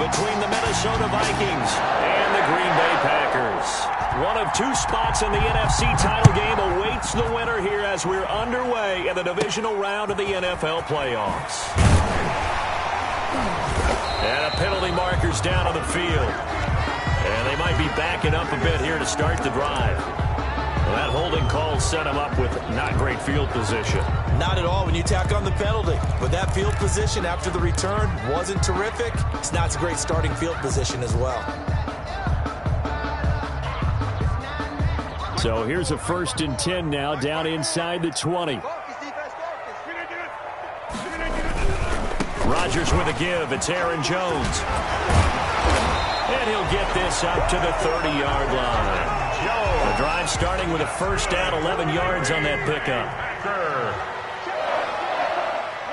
between the Minnesota Vikings and the Green Bay Packers. One of two spots in the NFC title game awaits the winner here as we're underway in the divisional round of the NFL playoffs. And a penalty marker's down on the field. And they might be backing up a bit here to start the drive. Well, that holding call set him up with not great field position. Not at all when you tack on the penalty. But that field position after the return wasn't terrific. It's not a great starting field position as well. So here's a 1st and 10 now down inside the 20. Rodgers with a give. It's Aaron Jones. And he'll get this up to the 30-yard line. The drive starting with a 1st down, 11 yards on that pickup.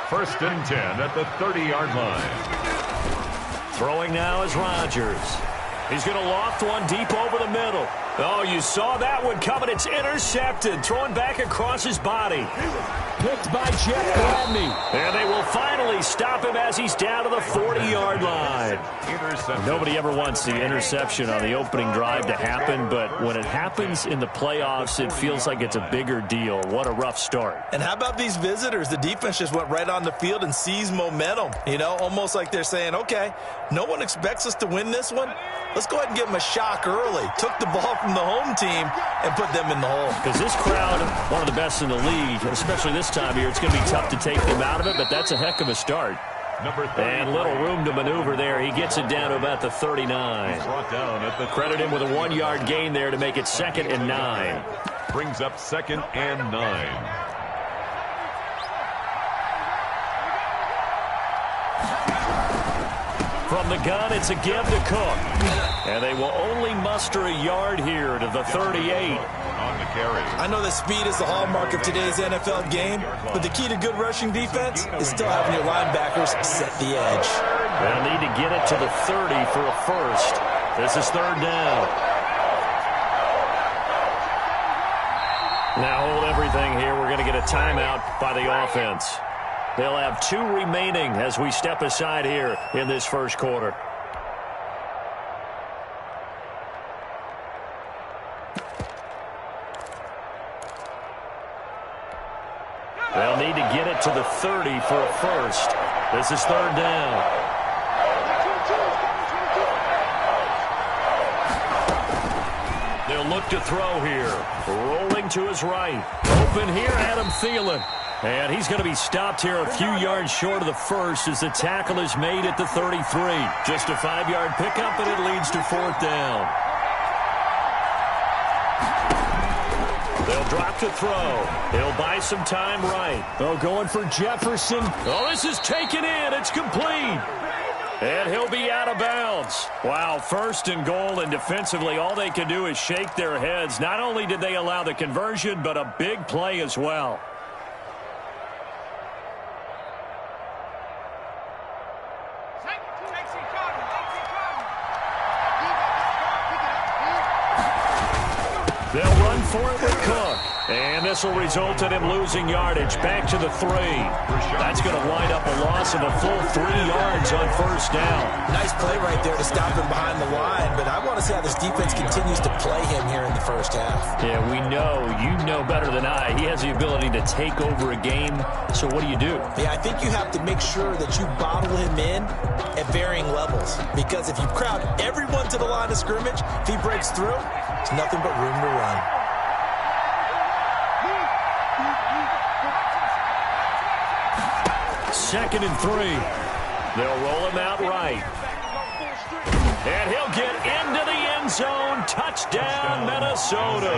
1st and 10 at the 30-yard line. Throwing now is Rodgers. He's going to loft one deep over the middle. Oh, you saw that one coming. It's intercepted. Throwing back across his body. Picked by Jeff Gladney. And they will finally stop him as he's down to the 40-yard line. Nobody ever wants the interception on the opening drive to happen, but when it happens in the playoffs, it feels like it's a bigger deal. What a rough start. And how about these visitors? The defense just went right on the field and seized momentum. You know, almost like they're saying, okay, no one expects us to win this one. Let's go ahead and give them a shock early. Took the ball from the home team and put them in the hole. Because this crowd, one of the best in the league, especially this time of year, it's going to be tough to take them out of it, but that's a heck of a start. And little room to maneuver there. He gets it down to about the 39. Credit him with a 1-yard gain there to make it 2nd and 9. Brings up 2nd and 9. From the gun, it's a give to Cook. And they will only muster a yard here to the 38. On the carry. I know that speed is the hallmark of today's NFL game, but the key to good rushing defense is still having your linebackers set the edge. They'll need to get it to the 30 for a 1st. This is 3rd down. Now hold everything here. We're going to get a timeout by the offense. They'll have 2 remaining as we step aside here in this 1st quarter. They'll need to get it to the 30 for a 1st. This is 3rd down. They'll look to throw here. Rolling to his right. Open here, Adam Thielen. And he's going to be stopped here a few yards short of the 1st as the tackle is made at the 33. Just a 5-yard pickup, and it leads to 4th down. They'll drop to throw. He'll buy some time right. Oh, going for Jefferson. Oh, this is taken in. It's complete. And he'll be out of bounds. Wow, 1st and goal, and defensively, all they can do is shake their heads. Not only did they allow the conversion, but a big play as well. They'll run for it with Cook. And this will result in him losing yardage back to the 3. That's going to wind up a loss of a full 3 yards on 1st down. Nice play right there to stop him behind the line, but I want to see how this defense continues to play him here in the 1st half. Yeah, we know. You know better than I. He has the ability to take over a game. So what do you do? Yeah, I think you have to make sure that you bottle him in at varying levels. Because if you crowd everyone to the line of scrimmage, if he breaks through, there's nothing but room to run. 2nd and 3. They'll roll him out right. And he'll get into the end zone. Touchdown, Minnesota.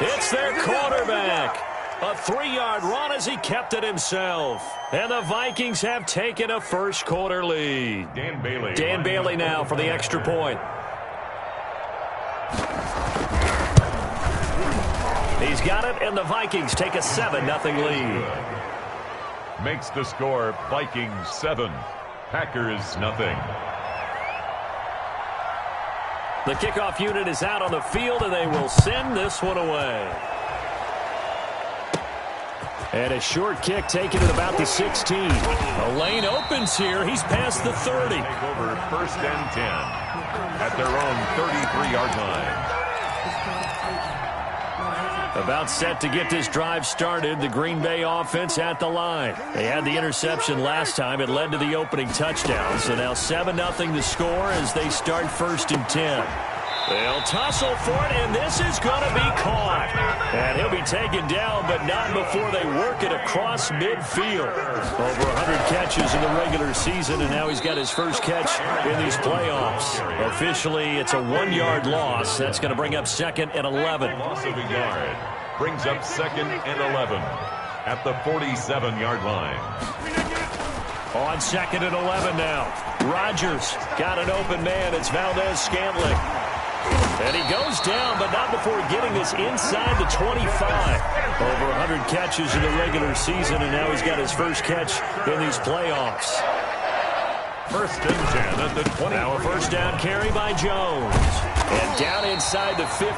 It's their quarterback. A 3-yard run as he kept it himself. And the Vikings have taken a 1st quarter lead. Dan Bailey now for the extra point. He's got it, and the Vikings take a 7-0 lead. Makes the score Vikings 7, Packers nothing. The kickoff unit is out on the field, and they will send this one away. And a short kick taken at about the 16. A lane opens here. He's past the 30. Take over 1st and 10 at their own 33-yard line. About set to get this drive started. The Green Bay offense at the line. They had the interception last time. It led to the opening touchdown. So now 7-0 the score as they start 1st and 10. They'll tussle for it, and this is going to be caught. And he'll be taken down, but not before they work it across midfield. Over 100 catches in the regular season, and now he's got his first catch in these playoffs. Officially, it's a 1-yard loss. That's going to bring up 2nd and 11. Loss of a yard brings up 2nd and 11 at the 47-yard line. On 2nd and 11 now. Rodgers got an open man. It's Valdez-Scantling. And he goes down, but not before getting this inside the 25. Over 100 catches in the regular season, and now he's got his first catch in these playoffs. 1st and 10 at the 20. Now a first down carry by Jones. And down inside the 15,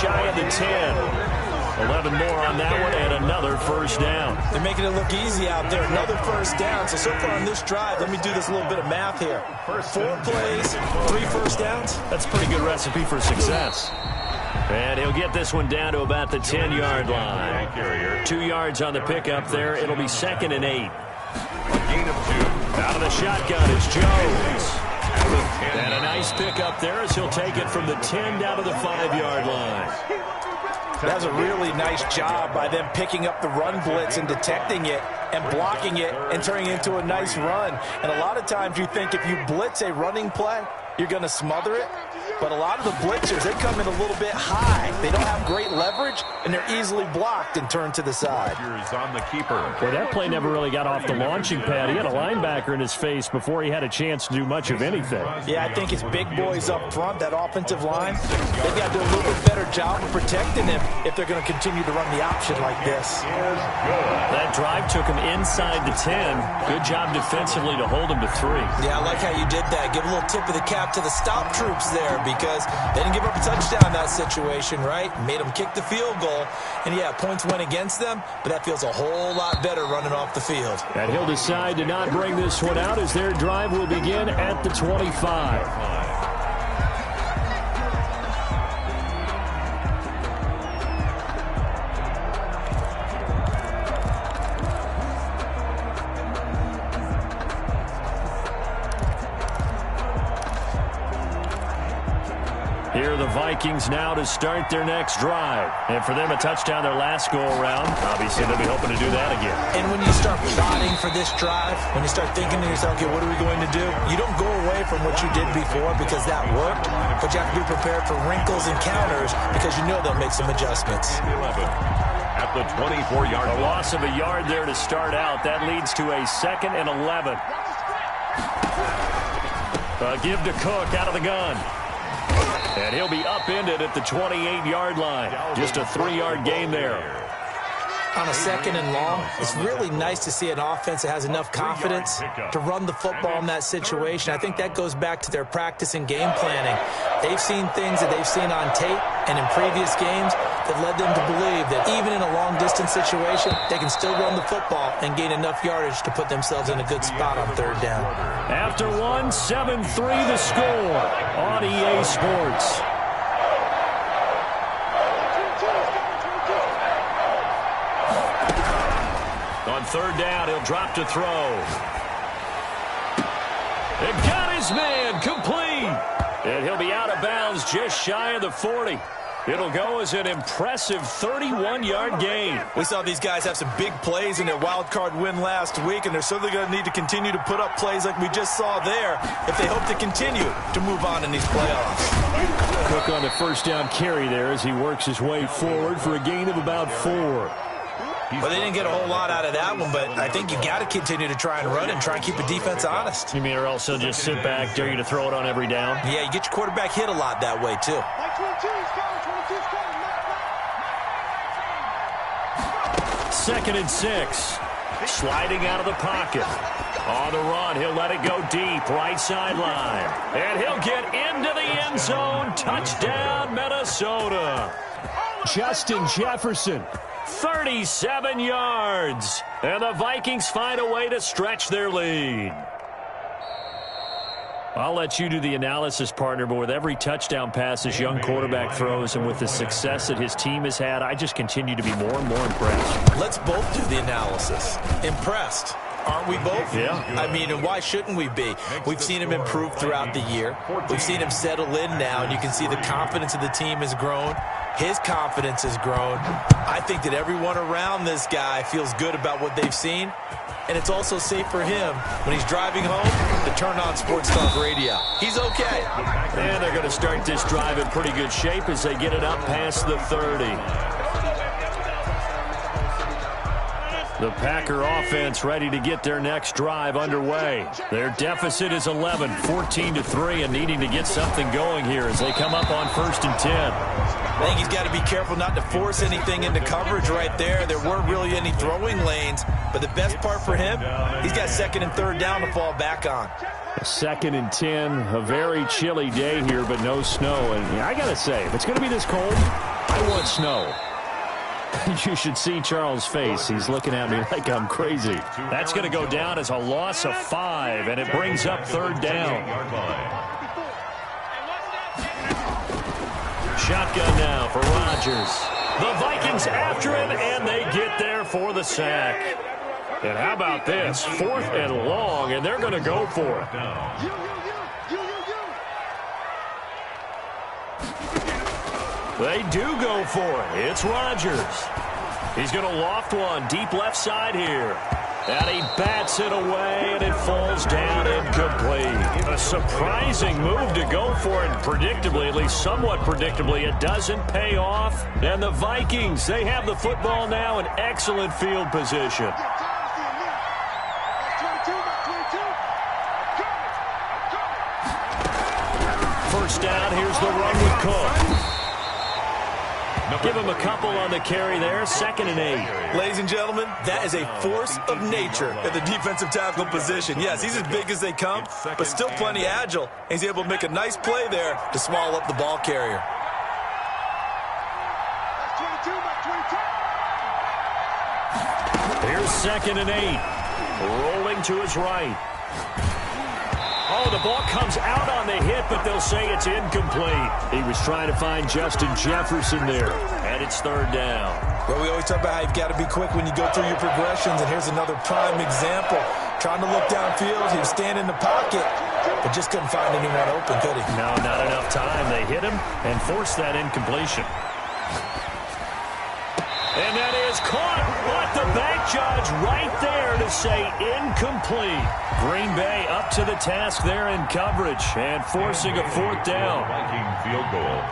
shy of the 10. 11 more on that one, and another first down. They're making it look easy out there. Another first down. So far on this drive, let me do this little bit of math here. 4 plays, 3 first downs. That's a pretty good recipe for success. And he'll get this one down to about the 10-yard line. 2 yards on the pickup there. It'll be 2nd and 8. A gain of 2. Out of the shotgun is Jones. And a nice pickup there as he'll take it from the 10 down to the 5-yard line. That was a really nice job by them picking up the run blitz and detecting it and blocking it and turning it into a nice run. And a lot of times you think if you blitz a running play, you're going to smother it. But a lot of the blitzers, they come in a little bit high. They don't have great leverage, and they're easily blocked and turned to the side. On the keeper. Well, that play never really got off the launching pad. He had a linebacker in his face before he had a chance to do much of anything. Yeah, I think it's big boys up front, that offensive line. They've got to do a little bit better job of protecting him if they're going to continue to run the option like this. That drive took him inside the 10. Good job defensively to hold him to 3. Yeah, I like how you did that. Give a little tip of the cap to the stop troops there, because they didn't give up a touchdown in that situation, right? Made them kick the field goal. And, yeah, points went against them, but that feels a whole lot better running off the field. And he'll decide to not bring this one out as their drive will begin at the 25. Here are the Vikings now to start their next drive. And for them, a touchdown their last go-around. Obviously, they'll be hoping to do that again. And when you start plotting for this drive, when you start thinking to yourself, okay, what are we going to do? You don't go away from what you did before because that worked, but you have to be prepared for wrinkles and counters because you know they'll make some adjustments. 11 at the 24-yard line. A loss of a yard there to start out. That leads to a 2nd and 11. Give to Cook out of the gun. And he'll be upended at the 28-yard line. Just a 3-yard gain there. On a 2nd and long, it's really nice to see an offense that has enough confidence to run the football in that situation. I think that goes back to their practice and game planning. They've seen things that they've seen on tape and in previous games that led them to believe that even in a long-distance situation, they can still run the football and gain enough yardage to put themselves in a good spot on 3rd down. After 7-3 the score on EA Sports. On 3rd down, he'll drop to throw. And got his man complete. And he'll be out of bounds just shy of the 40. It'll go as an impressive 31-yard gain. We saw these guys have some big plays in their wild card win last week, and they're certainly going to need to continue to put up plays like we just saw there if they hope to continue to move on in these playoffs. Cook on the first down carry there as he works his way forward for a gain of about 4. Well, they didn't get a whole lot out of that one, but I think you got to continue to try and run and try and keep the defense honest. You mean or else he'll just sit back, dare you to throw it on every down? Yeah, you get your quarterback hit a lot that way, too. 2nd and 6. Sliding out of the pocket. On the run, he'll let it go deep, right sideline. And he'll get into the end zone. Touchdown, Minnesota. Justin Jefferson 37 yards. And the Vikings find a way to stretch their lead. I'll let you do the analysis, partner, but with every touchdown pass this young quarterback throws and with the success that his team has had, I just continue to be more and more impressed. Let's both do the analysis. Impressed. Aren't we both? Yeah. I mean, and why shouldn't we be? We've seen him improve throughout the year. We've seen him settle in now, and you can see the confidence of the team has grown. His confidence has grown. I think that everyone around this guy feels good about what they've seen, and it's also safe for him when he's driving home to turn on Sports Talk Radio. He's okay. And they're going to start this drive in pretty good shape as they get it up past the 30. The Packer offense ready to get their next drive underway. Their deficit is 11, 14-3, and needing to get something going here as they come up on 1st and 10. I think he's got to be careful not to force anything into coverage right there. There weren't really any throwing lanes, but the best part for him, he's got 2nd and 3rd down to fall back on. 2nd and 10, a very chilly day here, but no snow. And I got to say, if it's going to be this cold, I want snow. You should see Charles' face. He's looking at me like I'm crazy. That's going to go down as a loss of 5, and it brings up 3rd down. Shotgun now for Rodgers. The Vikings after him, and they get there for the sack. And how about this? 4th and long, and they're going to go for it. They do go for it. It's Rodgers. He's going to loft one deep left side here. And he bats it away, and it falls down incomplete. A surprising move to go for it. Predictably, at least somewhat predictably, it doesn't pay off. And the Vikings, they have the football now in excellent field position. First down, here's the run with Cook. Give him a couple on the carry there, 2nd and 8. Ladies and gentlemen, that is a force of nature at the defensive tackle position. Yes, he's as big as they come, but still plenty agile. He's able to make a nice play there to swallow up the ball carrier. Here's 2nd and 8. Rolling to his right. Oh, the ball comes out on the hit, but they'll say it's incomplete. He was trying to find Justin Jefferson there, and it's 3rd down. Well, we always talk about how you've got to be quick when you go through your progressions, and here's another prime example. Trying to look downfield, he was standing in the pocket, but just couldn't find anyone open, could he? No, not enough time. They hit him and forced that incompletion. And that is caught, but the back judge right there to say incomplete. Green Bay up to the task there in coverage and forcing a 4th down. Viking field goal,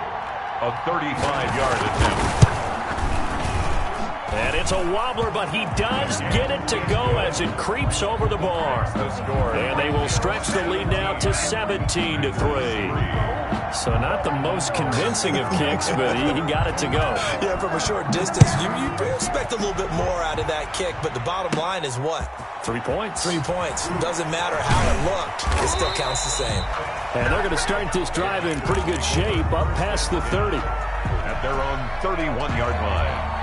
a 35-yard attempt. And it's a wobbler, but he does get it to go as it creeps over the bar. And they will stretch the lead now to 17-3. So not the most convincing of kicks, but he got it to go. Yeah, from a short distance, you expect a little bit more out of that kick, but the bottom line is what? 3 points. 3 points. Doesn't matter how it looked. It still counts the same. And they're going to start this drive in pretty good shape up past the 30. At their own 31-yard line.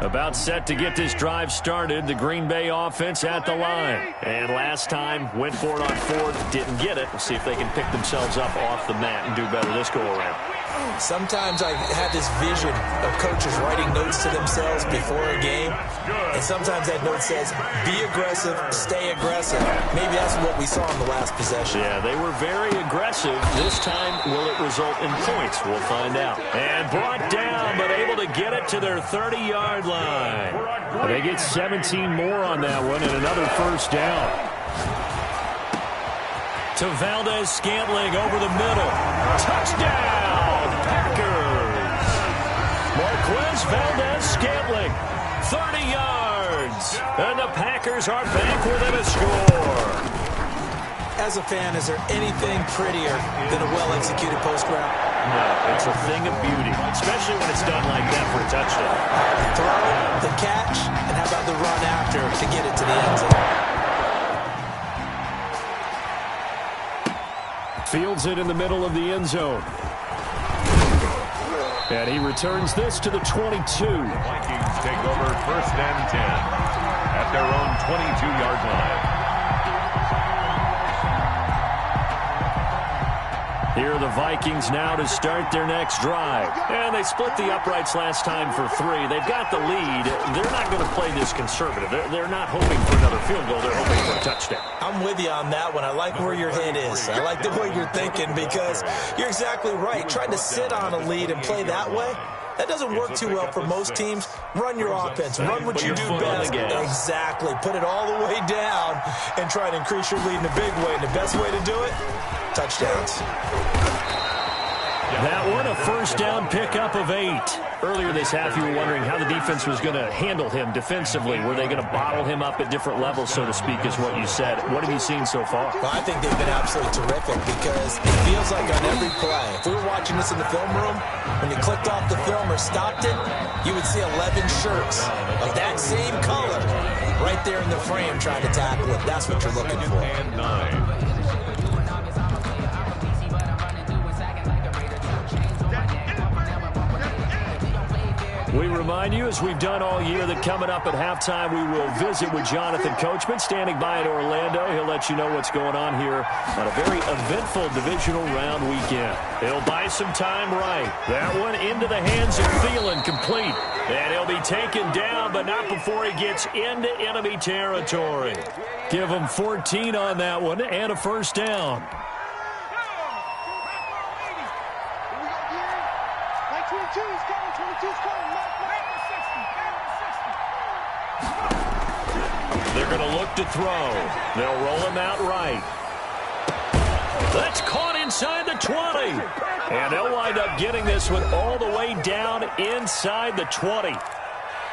About set to get this drive started. The Green Bay offense at the line. And last time, went for it on 4th, didn't get it. We'll see if they can pick themselves up off the mat and do better this go-around. Sometimes I have this vision of coaches writing notes to themselves before a game, and sometimes that note says, be aggressive, stay aggressive. Maybe that's what we saw in the last possession. Yeah, they were very aggressive. This time, will it result in points? We'll find out. And brought down, but able to get it to their 30-yard line. They get 17 more on that one and another 1st down. To Valdez-Scantling over the middle. Touchdown, Packers. Marquez Valdez-Scantling, 30 yards. And the Packers are back within a score. As a fan, is there anything prettier than a well-executed post route? No, it's a thing of beauty, especially when it's done like that for a touchdown. The throw, the catch, and how about the run after? to get it to the end zone. Fields it in the middle of the end zone. And he returns this to the 22. Vikings take over 1st and 10 at their own 22-yard line. Here are the Vikings now to start their next drive. And they split the uprights last time for 3. They've got the lead. They're not going to play this conservative. They're not hoping for another field goal. They're hoping for a touchdown. I'm with you on that one. I like where your head is. I like the way you're thinking because you're exactly right. Trying to sit on a lead and play that way, that doesn't work too well for most teams. Run your offense. Run what you do best. Exactly. Put it all the way down and try to increase your lead in a big way. And the best way to do it, touchdowns. That one, a first down pickup of 8. Earlier this half, you were wondering how the defense was going to handle him defensively. Were they going to bottle him up at different levels, so to speak, is what you said. What have you seen so far? Well, I think they've been absolutely terrific because it feels like on every play, if we were watching this in the film room, when you clicked off the film or stopped it, you would see 11 shirts of that same color right there in the frame trying to tackle it. That's what you're looking for. And 9. We remind you, as we've done all year, that coming up at halftime, we will visit with Jonathan Coachman, standing by in Orlando. He'll let you know what's going on here on a very eventful divisional round weekend. He'll buy some time right. That one into the hands of Thielen, complete. And he'll be taken down, but not before he gets into enemy territory. Give him 14 on that one and a first down. They're going to look to throw. They'll roll him out right. That's caught inside the 20. And they'll wind up getting this one all the way down inside the 20.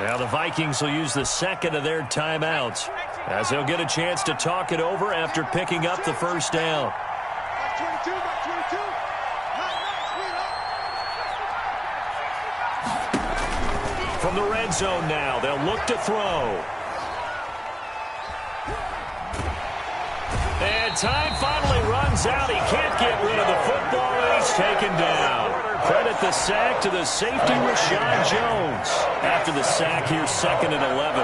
Now the Vikings will use the second of their timeouts as they'll get a chance to talk it over after picking up the first down. From the red zone now, they'll look to throw. And time finally runs out. He can't get rid of the football, and he's taken down. Credit the sack to the safety, Rashad Jones. After the sack, here's 2nd and 11.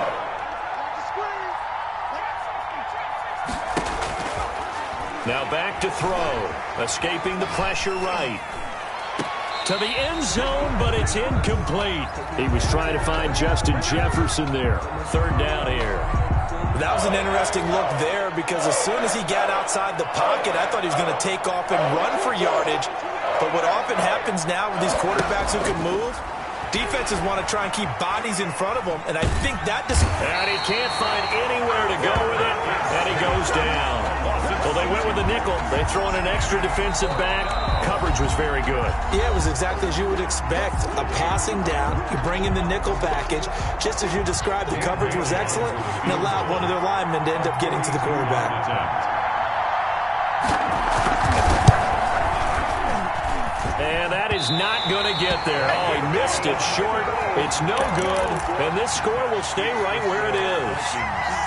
Now back to throw. Escaping the pressure right. To the end zone, but it's incomplete. He was trying to find Justin Jefferson there. 3rd down here. That was an interesting look there because as soon as he got outside the pocket, I thought he was going to take off and run for yardage. But what often happens now with these quarterbacks who can move, defenses want to try and keep bodies in front of them, and I think that just... And he can't find anywhere to go with it, and he goes down. Well, they went with the nickel. They throw in an extra defensive back. Coverage was very good. Yeah, it was exactly as you would expect. A passing down, you bring in the nickel package. Just as you described, the coverage was excellent and allowed one of their linemen to end up getting to the quarterback. And that is not going to get there. Oh, he missed it short. It's no good. And this score will stay right where it is.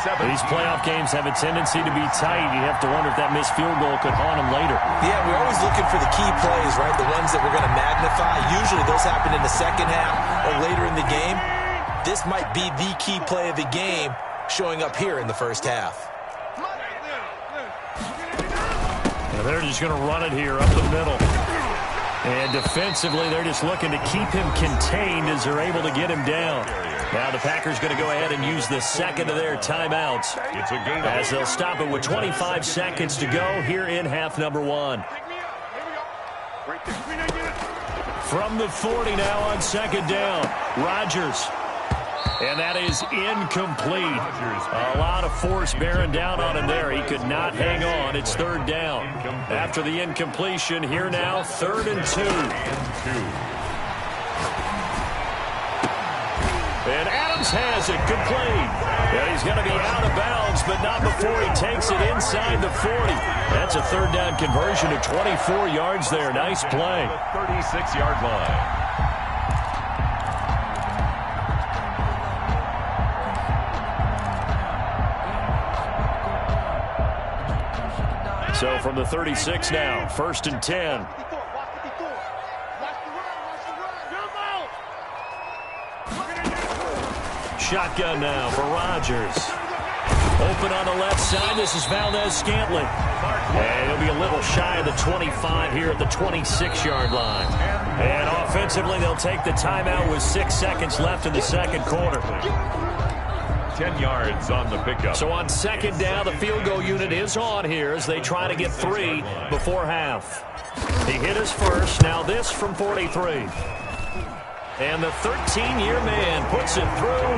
These playoff games have a tendency to be tight. You have to wonder if that missed field goal could haunt them later. Yeah, we're always looking for the key plays, right? The ones that we're going to magnify. Usually those happen in the second half or later in the game. This might be the key play of the game showing up here in the first half. And they're just going to run it here up the middle. And defensively, they're just looking to keep him contained as they're able to get him down. Now the Packers going to go ahead and use the second of their timeouts as they'll stop it with 25 seconds to go here in half number 1. From the 40 now on 2nd down, Rodgers. And that is incomplete. A lot of force bearing down on him there. He could not hang on. It's 3rd down. After the incompletion, here now, 3rd and 2. And Adams has it, complete. And he's going to be out of bounds, but not before he takes it inside the 40. That's a 3rd down conversion of 24 yards there. Nice play. 36-yard line. So from the 36 now, 1st and 10. Shotgun now for Rodgers. Open on the left side. This is Valdez-Scantling. And he'll be a little shy of the 25 here at the 26-yard line. And offensively, they'll take the timeout with 6 seconds left in the second quarter. 10 yards on the pickup. So on second down, the field goal unit is on here as they try to get 3 before half. He hit his first. Now this from 43. And the 13-year man puts it through.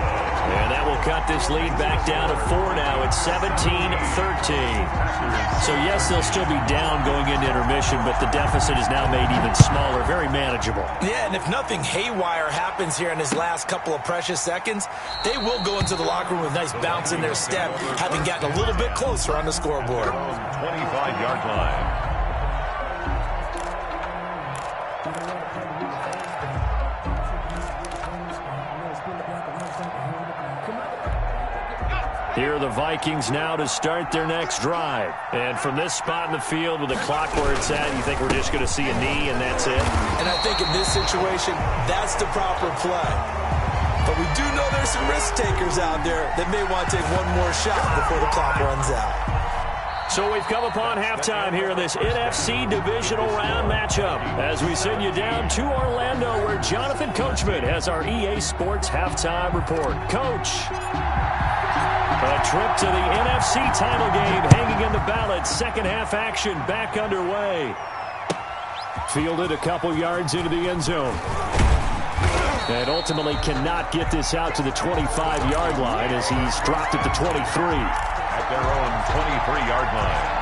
And that will cut this lead back down to 4 now. It's 17-13. So, yes, they'll still be down going into intermission, but the deficit is now made even smaller, very manageable. Yeah, and if nothing haywire happens here in his last couple of precious seconds, they will go into the locker room with a nice bounce in their step, having gotten a little bit closer on the scoreboard. 25-yard line. Here are the Vikings now to start their next drive. And from this spot in the field with the clock where it's at, you think we're just going to see a knee and that's it? And I think in this situation, that's the proper play. But we do know there's some risk takers out there that may want to take one more shot before the clock runs out. So we've come upon halftime here in this NFC divisional round matchup as we send you down to Orlando where Jonathan Coachman has our EA Sports halftime report. Coach. A trip to the NFC title game hanging in the balance. Second half action back underway. Fielded a couple yards into the end zone. And ultimately cannot get this out to the 25-yard line as he's dropped at the 23. At their own 23-yard line.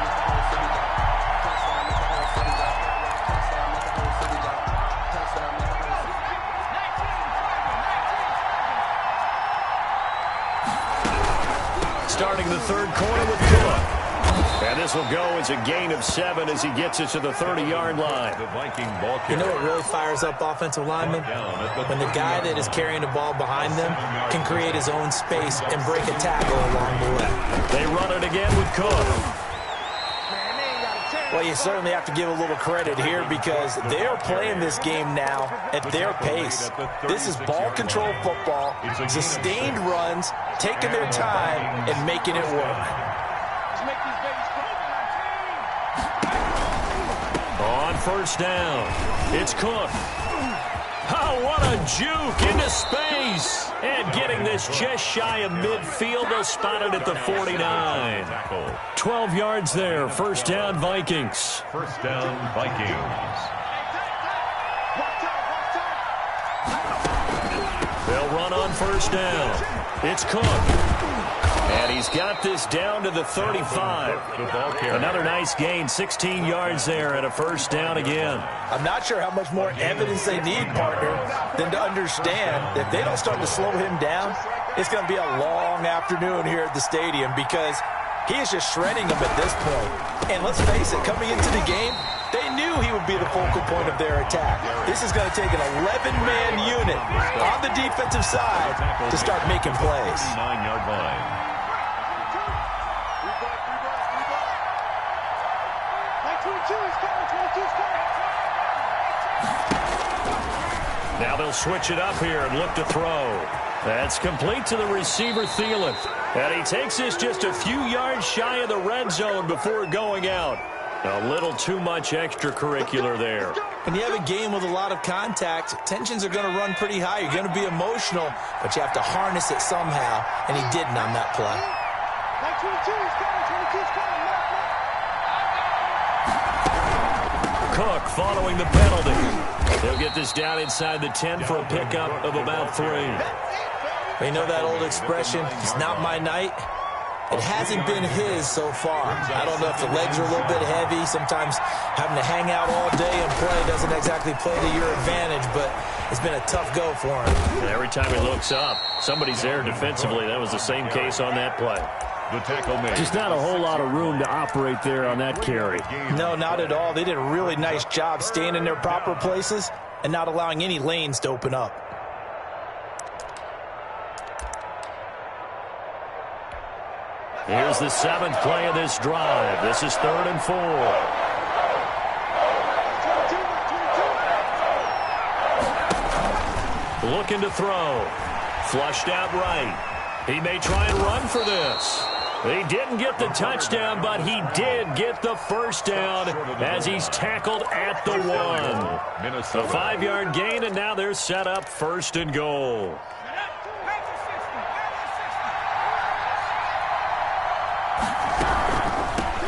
Starting the third quarter with Cook. And this will go as a gain of 7 as he gets it to the 30-yard line. The Viking ball You know what really fires up offensive linemen? When the guy that is carrying the ball behind them can create his own space and break a tackle along the way. They run it again with Cook. Well, you certainly have to give a little credit here because they are playing this game now at their pace. This is ball control football, sustained runs, taking their time and making it work. On first down, it's Cook. Oh, what a juke into space. And getting this just shy of midfield, they'll spot it at the 49. 12 yards there. First down, Vikings. First down, Vikings. They'll run on first down. It's Cook. And he's got this down to the 35. Another nice gain, 16 yards there and a first down again. I'm not sure how much more evidence they need, partner, than to understand that if they don't start to slow him down, it's going to be a long afternoon here at the stadium because he is just shredding them at this point. And let's face it, coming into the game, they knew he would be the focal point of their attack. This is going to take an 11-man unit on the defensive side to start making plays. 9-yard line. Now they'll switch it up here and look to throw. That's complete to the receiver, Thielen. And he takes this just a few yards shy of the red zone before going out. A little too much extracurricular there. When you have a game with a lot of contact, tensions are going to run pretty high. You're going to be emotional, but you have to harness it somehow, and he didn't on that play. Cook following the penalty. They'll get this down inside the 10 for a pickup of about 3. You know that old expression, it's not my night? It hasn't been his so far. I don't know if the legs are a little bit heavy. Sometimes having to hang out all day and play doesn't exactly play to your advantage, but it's been a tough go for him. And every time he looks up, somebody's there defensively. That was the same case on that play. The tackle made. Just not a whole lot of room to operate there on that carry. No, not at all. They did a really nice job staying in their proper places and not allowing any lanes to open up. Here's the 7th play of this drive. This is 3rd and 4. Looking to throw. Flushed out right. He may try and run for this. He didn't get the touchdown, but he did get the first down as he's tackled at the 1. A 5-yard gain, and now they're set up 1st and goal.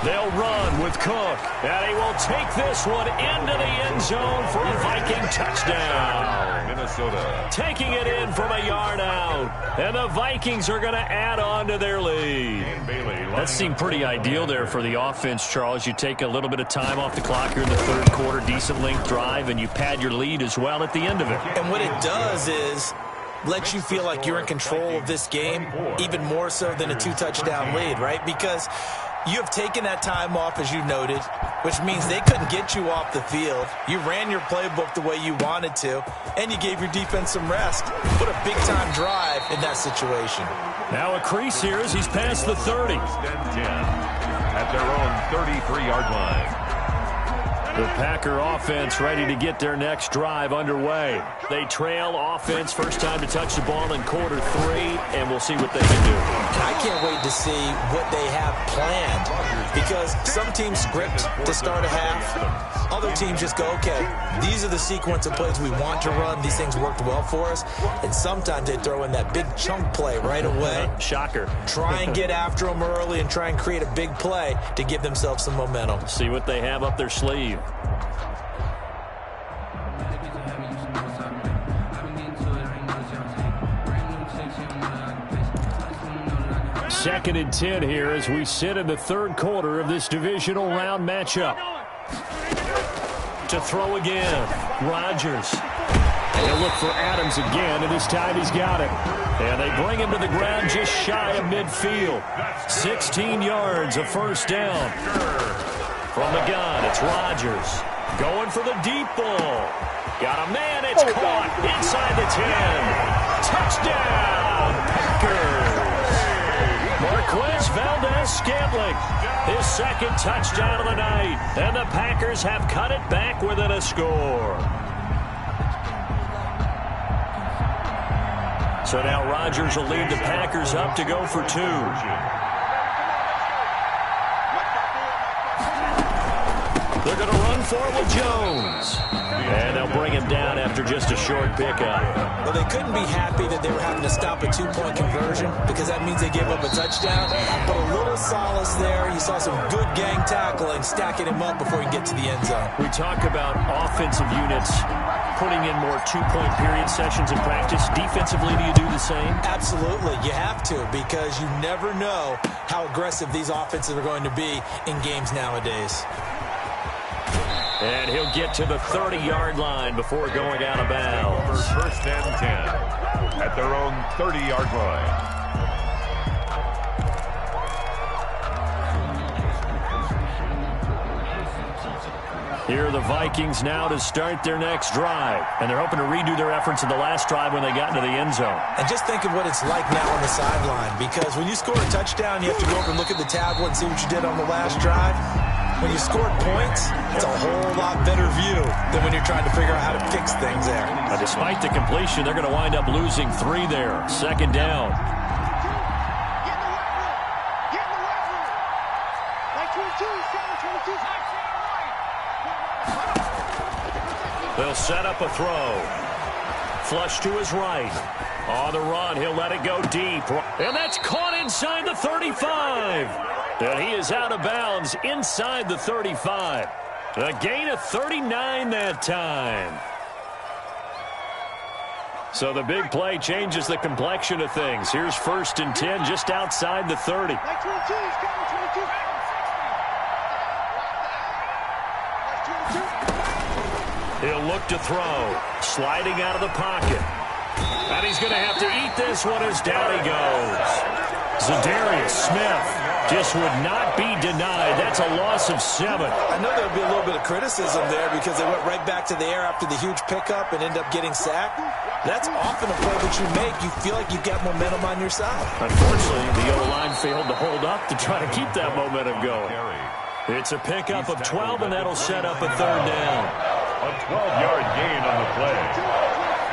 They'll run with Cook, and he will take this one into the end zone for a Viking touchdown. Minnesota. Taking it in from a yard out, and the Vikings are going to add on to their lead. That seemed pretty ideal there for the offense, Charles. You take a little bit of time off the clock here in the 3rd quarter, decent length drive, and you pad your lead as well at the end of it. And what it does is let you feel like you're in control of this game, even more so than a 2-touchdown lead, right? Because you have taken that time off, as you noted, which means they couldn't get you off the field. You ran your playbook the way you wanted to, and you gave your defense some rest. What a big-time drive in that situation. Now a crease here as he's past the 30. At their own 33-yard line. The Packer offense ready to get their next drive underway. They trail offense, first time to touch the ball in quarter 3, and we'll see what they can do. I can't wait to see what they have planned, because some teams script to start a half. Other teams just go, okay, these are the sequence of plays we want to run. These things worked well for us. And sometimes they throw in that big chunk play right away. Shocker. Try and get after them early and try and create a big play to give themselves some momentum. See what they have up their sleeve. Second and 10 here as we sit in the 3rd quarter of this divisional round matchup. To throw again, Rodgers. He'll look for Adams again, and this time he's got it. And they bring him to the ground just shy of midfield. 16 yards, a first down. From the gun, it's Rodgers. Going for the deep ball. Got a man, it's caught inside the 10. Touchdown, Packers. Marquez Valdez-Scantling, his 2nd touchdown of the night. And the Packers have cut it back within a score. So now Rodgers will lead the Packers up to go for 2. They're going to run for it with Jones. And they'll bring him down after just a short pickup. Well, they couldn't be happy that they were having to stop a 2-point conversion, because that means they gave up a touchdown. But a little solace there. You saw some good gang tackling, stacking him up before he get to the end zone. We talk about offensive units putting in more 2-point period sessions in practice. Defensively, do you do the same? Absolutely. You have to, because you never know how aggressive these offenses are going to be in games nowadays. And he'll get to the 30-yard line before going out of bounds. First and 10 at their own 30-yard line. Here are the Vikings now to start their next drive. And they're hoping to redo their efforts in the last drive when they got into the end zone. And just think of what it's like now on the sideline, because when you score a touchdown, you have to go over and look at the tablet and see what you did on the last drive. When you scored points, it's a whole lot better view than when you're trying to figure out how to fix things there. Despite the completion, they're going to wind up losing 3 there. 2nd down. They'll set up a throw. Flush to his right. On the run, he'll let it go deep. And that's caught inside the 35. And he is out of bounds inside the 35. A gain of 39 that time. So the big play changes the complexion of things. Here's 1st and 10 just outside the 30. He'll look to throw. Sliding out of the pocket. And he's going to have to eat this one as down he goes. Zadarius Smith just would not be denied. That's a loss of 7. I know there'll be a little bit of criticism there because they went right back to the air after the huge pickup and ended up getting sacked. That's often a play that you make. You feel like you've got momentum on your side. Unfortunately, the O-line failed to hold up to try to keep that momentum going. It's a pickup of 12, and that'll set up a 3rd down. A 12-yard gain on the play.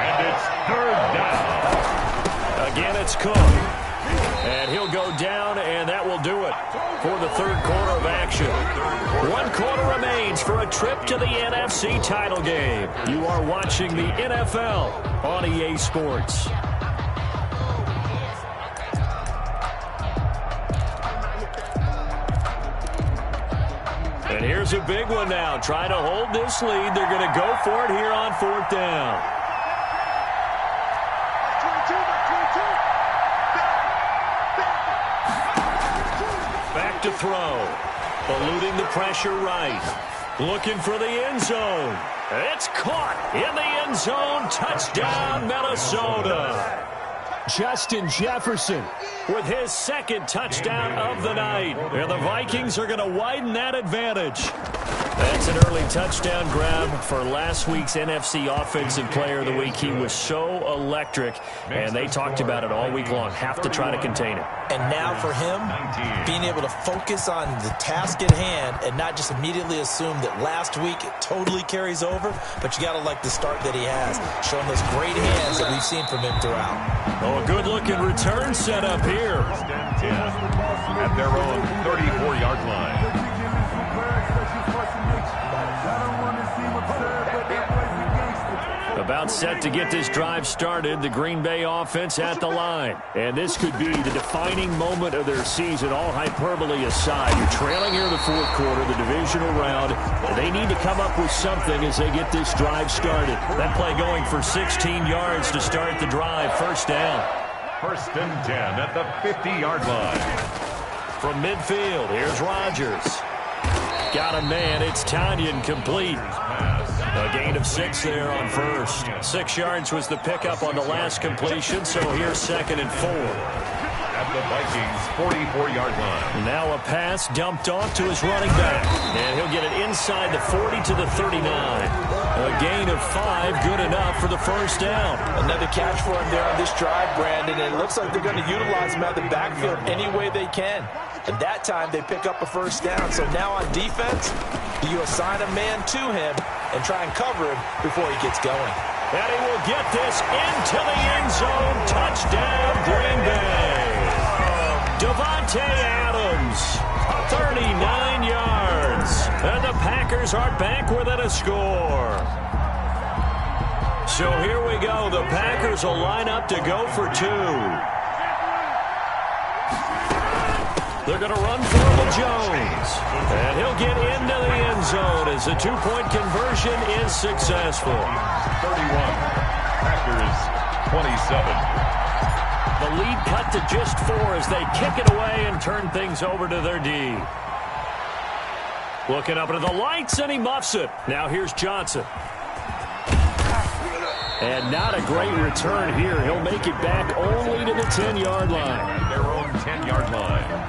And it's 3rd down. Again, it's Cook. And he'll go down, and that will do it for the 3rd quarter of action. 1 quarter remains for a trip to the NFC title game. You are watching the NFL on EA Sports. And here's a big one now. Trying to hold this lead. They're going to go for it here on 4th down. Back to throw. Eluding the pressure right. Looking for the end zone. It's caught in the end zone. Touchdown, Minnesota. Justin Jefferson with his 2nd touchdown of the night. And the Vikings are going to widen that advantage. That's an early touchdown grab for last week's NFC Offensive Player of the Week. He was so electric, and they talked about it all week long. Have to try to contain it. And now for him, being able to focus on the task at hand and not just immediately assume that last week it totally carries over, but you got to like the start that he has, showing those great hands that we've seen from him throughout. Oh, a good-looking return set up here. At their own 34-yard line. About set to get this drive started, the Green Bay offense at the line. And this could be the defining moment of their season, all hyperbole aside. You're trailing here in the 4th quarter, the divisional round. They need to come up with something as they get this drive started. That play going for 16 yards to start the drive. 1st down. 1st and 10 at the 50-yard line. From midfield, here's Rodgers. Got a man, it's Tanyan, complete. A gain of 6 there on 1st. 6 yards was the pickup on the last completion, so here's 2nd and 4. At the Vikings' 44-yard line. Now a pass dumped off to his running back. And he'll get it inside the 40 to the 39. A gain of 5, good enough for the 1st down. Another catch for him there on this drive, Brandon, and it looks like they're going to utilize him out of the backfield any way they can. And that time they pick up a 1st down. So now on defense, you assign a man to him and try and cover him before he gets going. And he will get this into the end zone. Touchdown, Green Bay. Davante Adams, 39 yards. And the Packers are back within a score. So here we go. The Packers will line up to go for 2. They're going to run for it with Jones. And he'll get into the end zone as the 2-point conversion is successful. 31. Packers 27. The lead cut to just 4 as they kick it away and turn things over to their D. Looking up into the lights, and he muffs it. Now here's Johnson. And not a great return here. He'll make it back only to the 10-yard line. Their own 10-yard line.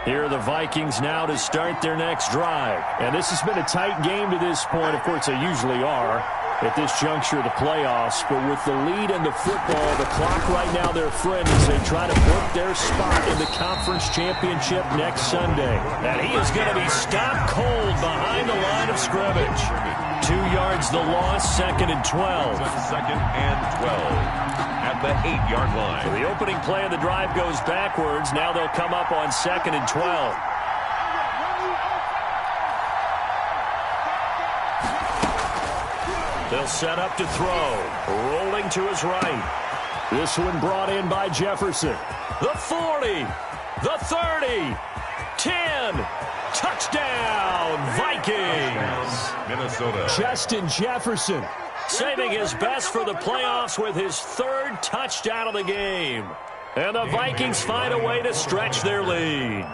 Here are the Vikings now to start their next drive. And this has been a tight game to this point. Of course, they usually are at this juncture of the playoffs. But with the lead in the football, the clock right now their friend as they try to book their spot in the conference championship next Sunday. And he is going to be stopped cold behind the line of scrimmage. 2 yards the loss, 2nd and 12. 2nd and 12. At the 8-yard line. So the opening play of the drive goes backwards. Now they'll come up on 2nd and 12. They'll set up to throw. Rolling to his right. This one brought in by Jefferson. The 40. The 30. 10. Touchdown, Vikings. Minnesota. Justin Jefferson saving his best for the playoffs with his 3rd touchdown of the game. And the Vikings find a way to stretch their lead.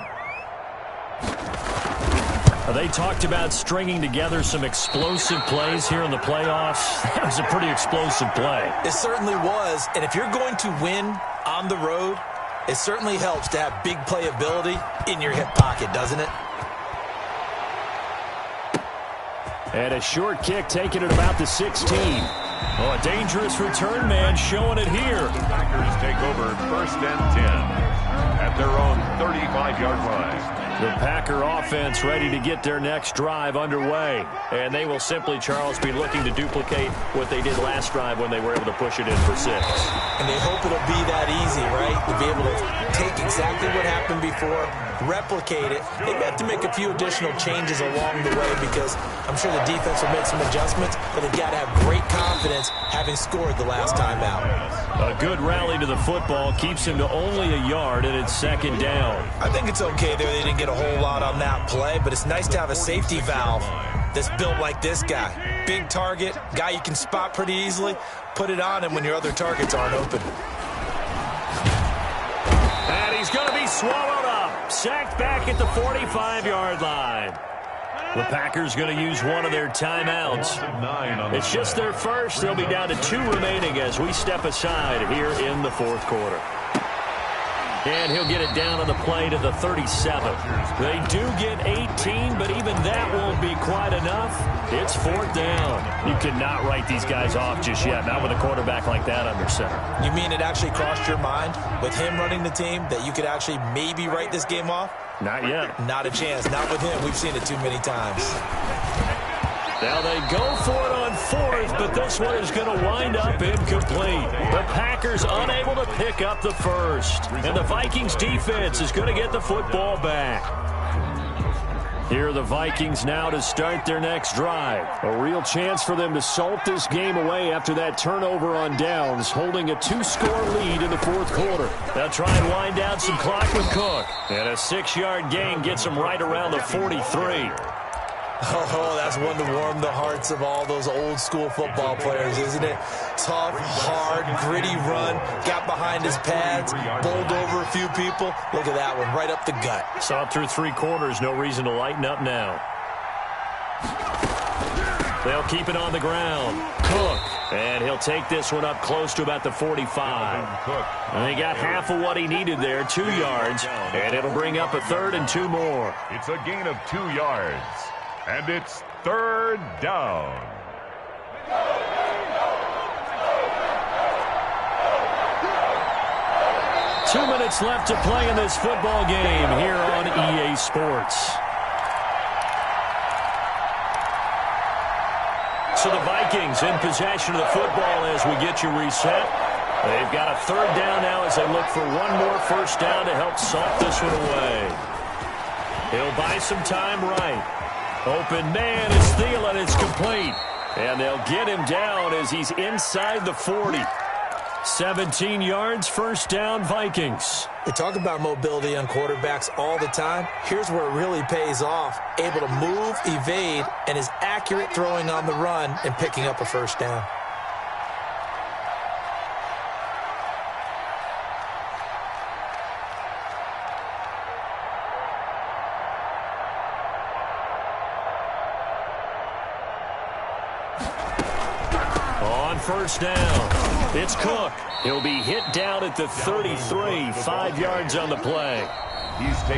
They talked about stringing together some explosive plays here in the playoffs. That was a pretty explosive play. It certainly was. And if you're going to win on the road, it certainly helps to have big playability in your hip pocket, doesn't it? And a short kick taken at about the 16. Oh, a dangerous return man showing it here. The Packers take over 1st and 10 at their own 35-yard line. The Packer offense ready to get their next drive underway. And they will simply, Charles, be looking to duplicate what they did last drive when they were able to push it in for 6. And they hope it'll be that easy, right? To be able to take exactly what happened before, replicate it. They have to make a few additional changes along the way because I'm sure the defense will make some adjustments, but they've got to have great confidence having scored the last time out. A good rally to the football keeps him to only a yard, and it's 2nd down. I think it's okay there. They didn't get a whole lot on that play, but it's nice to have a safety valve that's built like this guy. Big target, guy you can spot pretty easily. Put it on him when your other targets aren't open. And he's going to be swallowed up. Sacked back at the 45-yard line. The Packers going to use one of their timeouts. It's just their first. They'll be down to 2 remaining as we step aside here in the 4th quarter. And he'll get it down on the play to the 37. They do get 18, but even that won't be quite enough. It's 4th down. You cannot write these guys off just yet, not with a quarterback like that under center. You mean it actually crossed your mind with him running the team that you could actually maybe write this game off? Not yet. Not a chance. Not with him. We've seen it too many times. Now they go for it on 4th, but this one is going to wind up incomplete. The Packers unable to pick up the first. And the Vikings defense is going to get the football back. Here are the Vikings now to start their next drive. A real chance for them to salt this game away after that turnover on downs, holding a 2-score lead in the 4th quarter. They'll try and wind down some clock with Cook. And a 6-yard gain gets them right around the 43. Oh, that's one to warm the hearts of all those old-school football players, isn't it? Tough, hard, gritty run, got behind his pads, bowled over a few people. Look at that one, right up the gut. Saw it through 3 quarters, no reason to lighten up now. They'll keep it on the ground. Cook, and he'll take this one up close to about the 45. And he got half of what he needed there, 2 yards, and it'll bring up a 3rd and 2 more. It's a gain of 2 yards. And it's 3rd down. 2 minutes left to play in this football game here on EA Sports. So the Vikings in possession of the football as we get you reset. They've got a 3rd down now as they look for one more 1st down to help salt this one away. He'll buy some time right. Open man is Thielen. It's complete. And they'll get him down as he's inside the 40. 17 yards, 1st down, Vikings. They talk about mobility on quarterbacks all the time. Here's where it really pays off. Able to move, evade, and is accurate throwing on the run and picking up a 1st down. On 1st down, it's Cook. He'll be hit down at the 33, 5 yards on the play.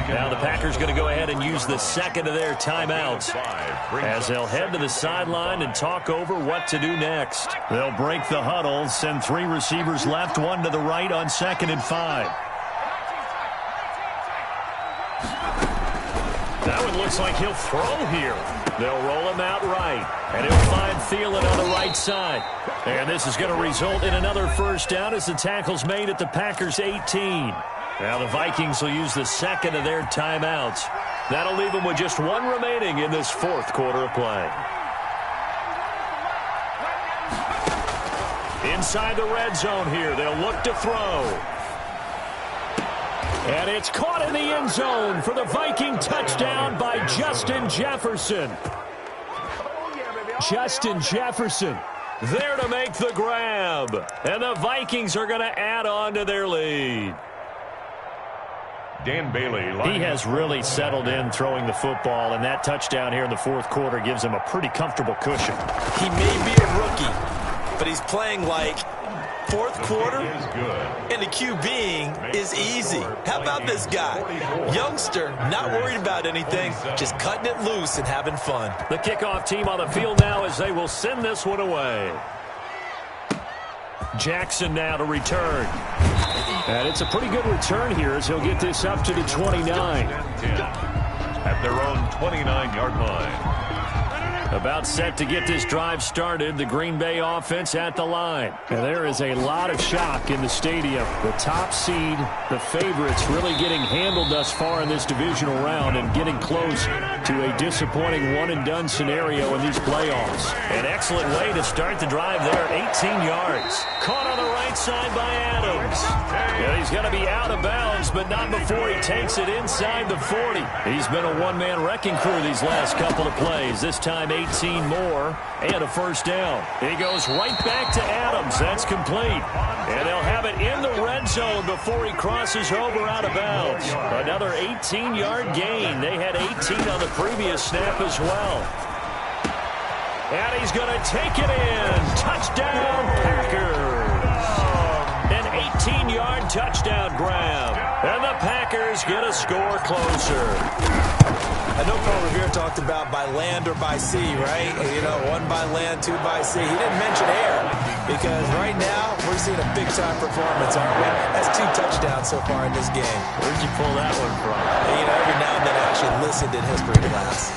Now the Packers going to go ahead and use the 2nd of their timeouts as they'll head to the sideline and talk over what to do next. They'll break the huddle, send 3 receivers left, 1 to the right on 2nd and 5. That one looks like he'll throw here. They'll roll him out right, and he'll find Thielen on the right side. And this is going to result in another 1st down as the tackle's made at the Packers' 18. Now the Vikings will use the 2nd of their timeouts. That'll leave them with just 1 remaining in this 4th quarter of play. Inside the red zone here, they'll look to throw. And it's caught in the end zone for the Viking touchdown by Justin Jefferson. Justin Jefferson There to make the grab. And the Vikings are going to add on to their lead. Dan Bailey. He has really settled in throwing the football, and that touchdown here in the fourth quarter gives him a pretty comfortable cushion. He may be a rookie, but he's playing like fourth quarter, and the QBing is easy. How about this guy? Youngster, not worried about anything, just cutting it loose and having fun. The kickoff team on the field now as they will send this one away. Jackson now to return. And it's a pretty good return here as he'll get this up to the 29. At their own 29-yard line. About set to get this drive started, the Green Bay offense at the line. And there is a lot of shock in the stadium. The top seed, the favorites, really getting handled thus far in this divisional round and getting close to a disappointing one-and-done scenario in these playoffs. An excellent way to start the drive there, 18 yards. Caught on the right side by Adams. Yeah, he's going to be out of bounds, but not before he takes it inside the 40. He's been a one-man wrecking crew these last couple of plays. This time 18 more and a first down. He goes right back to Adams. That's complete. And they'll have it in the red zone before he crosses over out of bounds. Another 18-yard gain. They had 18 on the previous snap as well. And he's going to take it in. Touchdown, Packers. An 18-yard touchdown grab. And the Packers get a score closer. I know Paul Revere talked about by land or by sea, right? You know, one by land, two by sea. He didn't mention air because right now we're seeing a big-time performance, aren't we? That's 2 touchdowns so far in this game. Where'd you pull that one from? You know, every now and then I actually listened in history class.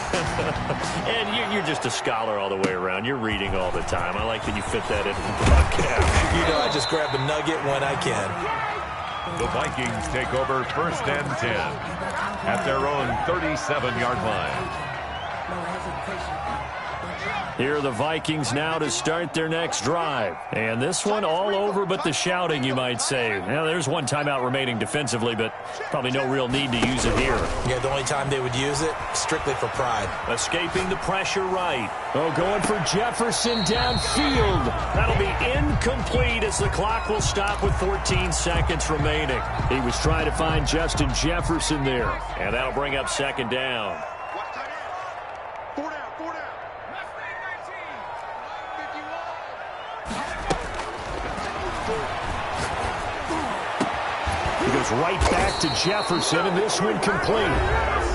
And you're just a scholar all the way around. You're reading all the time. I like that you fit that into the podcast. You know, I just grab a nugget when I can. The Vikings take over first and 10 at their own 37-yard line. Here are the Vikings now to start their next drive. And this one all over but the shouting, you might say. Now, there's one timeout remaining defensively, but probably no real need to use it here. Yeah, the only time they would use it, strictly for pride. Escaping the pressure right. Oh, going for Jefferson downfield. That'll be incomplete as the clock will stop with 14 seconds remaining. He was trying to find Justin Jefferson there. And that'll bring up second down. Right back to Jefferson, and this one complete.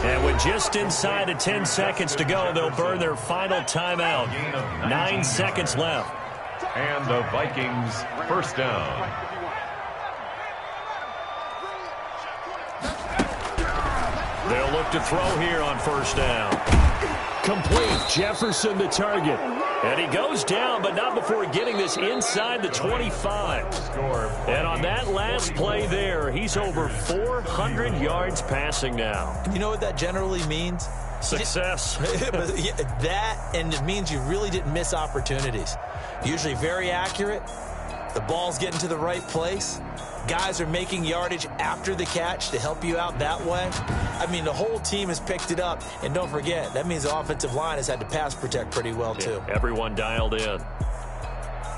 And with just inside of 10 seconds to go, they'll burn their final timeout. 9 seconds left. And the Vikings first down. They'll look to throw here on first down. Complete. Jefferson the target. And he goes down, but not before getting this inside the 25. And on that last play there, he's over 400 yards passing now. You know what that generally means? Success. That, and it means you really didn't miss opportunities. Usually very accurate. The ball's getting to the right place. Guys are making yardage after the catch to help you out that way. I mean, the whole team has picked it up. And don't forget, that means the offensive line has had to pass protect pretty well, too. Yeah, everyone dialed in.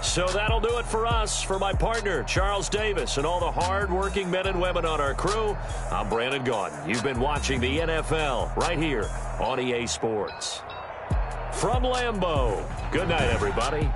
So that'll do it for us. For my partner, Charles Davis, and all the hard-working men and women on our crew, I'm Brandon Gaudin. You've been watching the NFL right here on EA Sports. From Lambeau, good night, everybody.